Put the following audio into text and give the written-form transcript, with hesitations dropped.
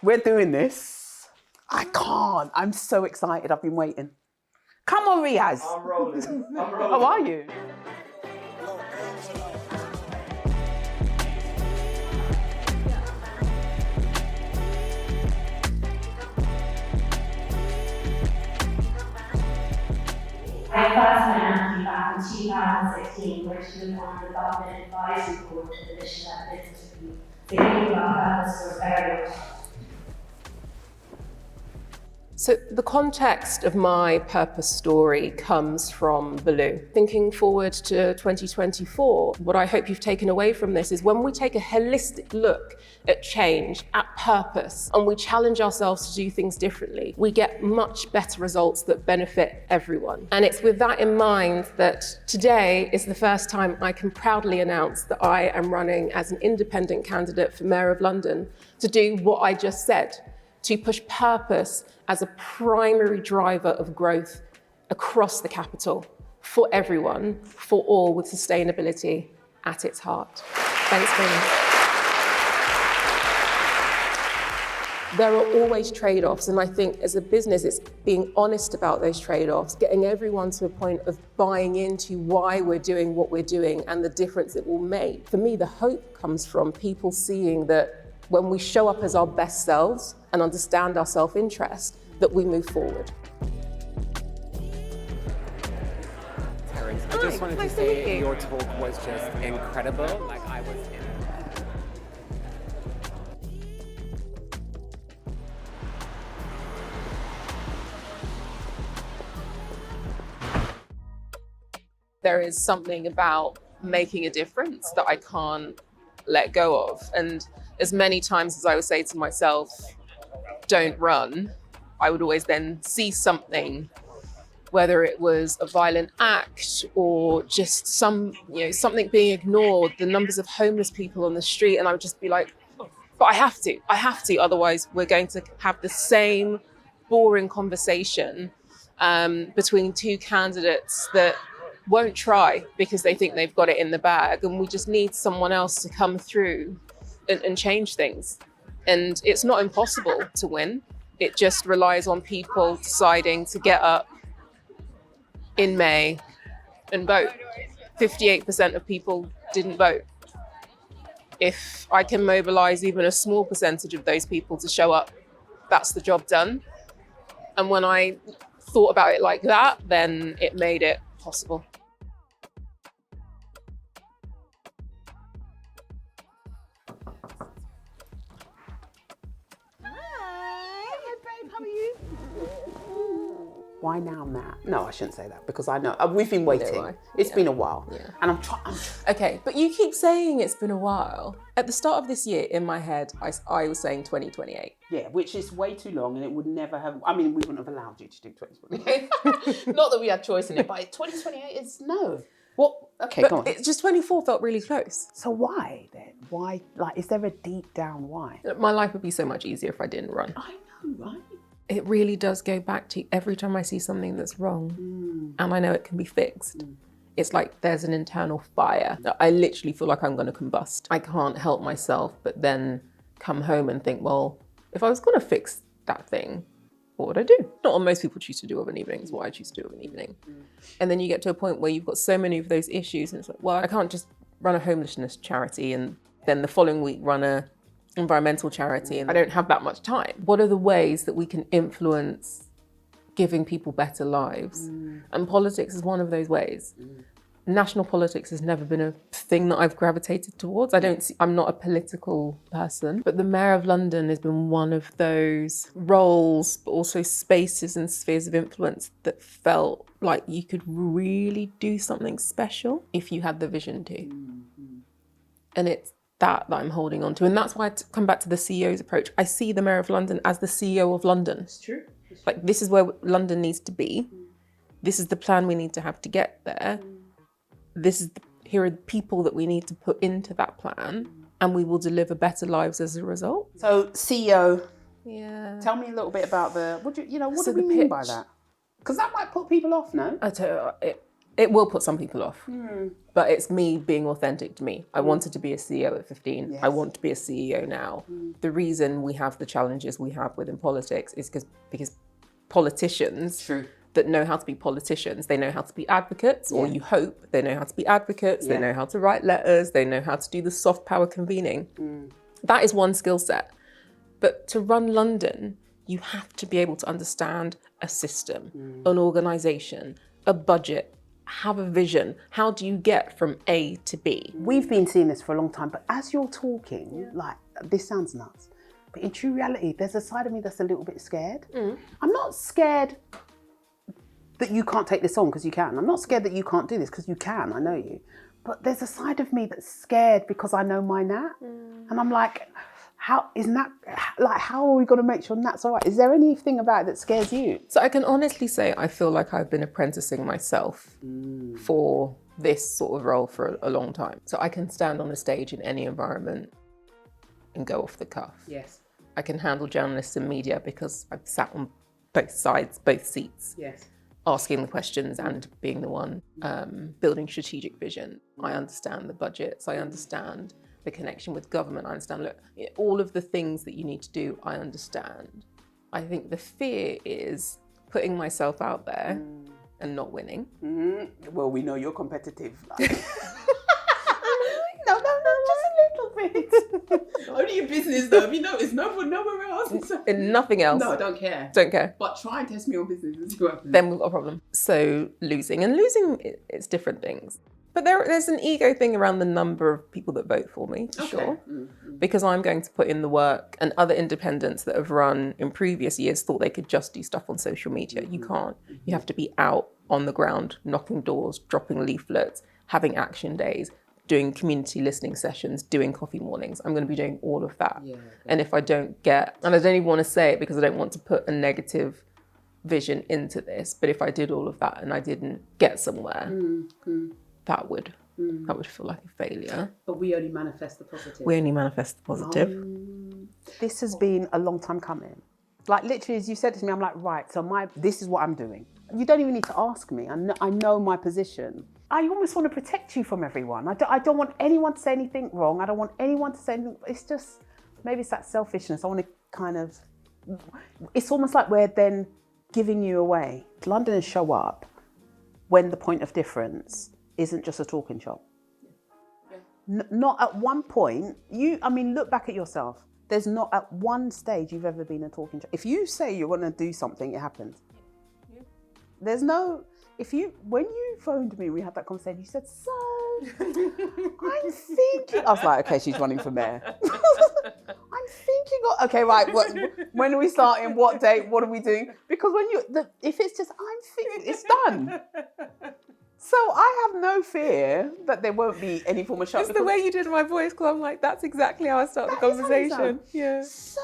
we're doing this. I can't. I'm so excited. I've been waiting. Come on, Riaz. I'm rolling. How are you? I first met Natalie back in 2016, which was on the government advisory board to the Mission at Business Review. Thinking about purpose was very important. So the context of my purpose story comes from Baloo. Thinking forward to 2024, what I hope you've taken away from this is when we take a holistic look at change, at purpose, and we challenge ourselves to do things differently, we get much better results that benefit everyone. And it's with that in mind that today is the first time I can proudly announce that I am running as an independent candidate for Mayor of London to do what I just said, to push purpose as a primary driver of growth across the capital, for everyone, for all, with sustainability at its heart. Thanks very much. There are always trade-offs, and I think as a business, it's being honest about those trade-offs, getting everyone to a point of buying into why we're doing what we're doing and the difference it will make. For me, the hope comes from people seeing that when we show up as our best selves and understand our self-interest, that we move forward. Terence, I just wanted to say your talk was just incredible. Like I was in. There is something about making a difference that I can't let go of. And as many times as I would say to myself, don't run, I would always then see something, whether it was a violent act or just something being ignored, the numbers of homeless people on the street, and I would just be like, oh, but I have to, otherwise we're going to have the same boring conversation between two candidates that won't try because they think they've got it in the bag, and we just need someone else to come through and change things. And it's not impossible to win. It just relies on people deciding to get up in May and vote. 58% of people didn't vote. If I can mobilize even a small percentage of those people to show up, that's the job done. And when I thought about it like that, then it made it possible. How are you? Why now, Matt? No, I shouldn't say that because I know we've been waiting. It's been a while, and I'm trying. Okay, but you keep saying it's been a while. At the start of this year, in my head, I was saying 2028. Yeah, which is way too long, and it would never have. I mean, we wouldn't have allowed you to do 2028. Not that we had choice in it, but 2028 is no. What? Okay, go on. Just 24 felt really close. So why then? Why? Like, is there a deep down why? My life would be so much easier if I didn't run. I know, right? It really does go back to every time I see something that's wrong and I know it can be fixed. It's like there's an internal fire that I literally feel like I'm going to combust. I can't help myself but then come home and think, well, if I was going to fix that thing, what would I do? Not what most people choose to do of an evening is what I choose to do of an evening. And then you get to a point where you've got so many of those issues and it's like, well, I can't just run a homelessness charity and then the following week run a environmental charity, and I don't have that much time. What are the ways that we can influence giving people better lives? And politics is one of those ways. National politics has never been a thing that I've gravitated towards. I'm not a political person, but the Mayor of London has been one of those roles, but also spaces and spheres of influence that felt like you could really do something special if you had the vision to. And it's that I'm holding on to. And that's why I come back to the CEO's approach. I see the Mayor of London as the CEO of London. It's true. Like, this is where London needs to be. This is the plan we need to have to get there. Here are the people that we need to put into that plan, and we will deliver better lives as a result. So CEO, yeah. Tell me a little bit about what do we the mean by pitch. that? Because that might put people off, no? I tell you, It will put some people off, but it's me being authentic to me. I wanted to be a CEO at 15. Yes. I want to be a CEO now. The reason we have the challenges we have within politics is because politicians that know how to be politicians, they know how to be advocates, or you hope they know how to be advocates, they know how to write letters, they know how to do the soft power convening. That is one skill set. But to run London, you have to be able to understand a system, an organisation, a budget, have a vision. How do you get from A to B? We've been seeing this for a long time, but as you're talking, like, this sounds nuts, but in true reality, there's a side of me that's a little bit scared. I'm not scared that you can't take this on, because you can. I'm not scared that you can't do this, because you can, I know you. But there's a side of me that's scared because I know my Nat. And I'm like, how are we going to make sure Nat's all right? Is there anything about it that scares you? So I can honestly say I feel like I've been apprenticing myself for this sort of role for a long time. So I can stand on a stage in any environment and go off the cuff. Yes. I can handle journalists and media because I've sat on both sides, both seats. Yes. Asking the questions and being the one building strategic vision. I understand the budgets, I understand the connection with government, I understand, look, all of the things that you need to do, I understand. I think the fear is putting myself out there and not winning. Well, we know you're competitive. No, just a little bit. Only your business though, if you notice, nowhere else. In nothing else. No, I don't care. Don't care. But try and test me on business and see what happens. Then we've got a problem. So losing, it's different things. But there's an ego thing around the number of people that vote for me, for sure. Because I'm going to put in the work, and other independents that have run in previous years thought they could just do stuff on social media. You can't. You have to be out on the ground, knocking doors, dropping leaflets, having action days, doing community listening sessions, doing coffee mornings. I'm going to be doing all of that. And if I don't get, and I don't even want to say it because I don't want to put a negative vision into this, but if I did all of that and I didn't get somewhere, that would feel like a failure. But we only manifest the positive. We only manifest the positive. This has been a long time coming. Like literally, as you said to me, I'm like, right, so this is what I'm doing. You don't even need to ask me. I know my position. I almost want to protect you from everyone. I don't want anyone to say anything wrong. I don't want anyone to say anything. It's just, maybe it's that selfishness. I want to kind of, it's almost like we're then giving you away. Londoners show up when the point of difference isn't just a talking shop. Not at one point, look back at yourself. There's not at one stage you've ever been a talking shop. If you say you're going to do something, it happens. There's no, when you phoned me, we had that conversation, you said, so, I'm thinking, I was like, okay, she's running for mayor. I'm thinking, okay, right, when are we starting, what date, what are we doing? Because if it's just, I'm thinking, it's done. So I have no fear that there won't be any form of shut. It's the way you did my voice, because I'm like, that's exactly how I start the conversation. Yeah. So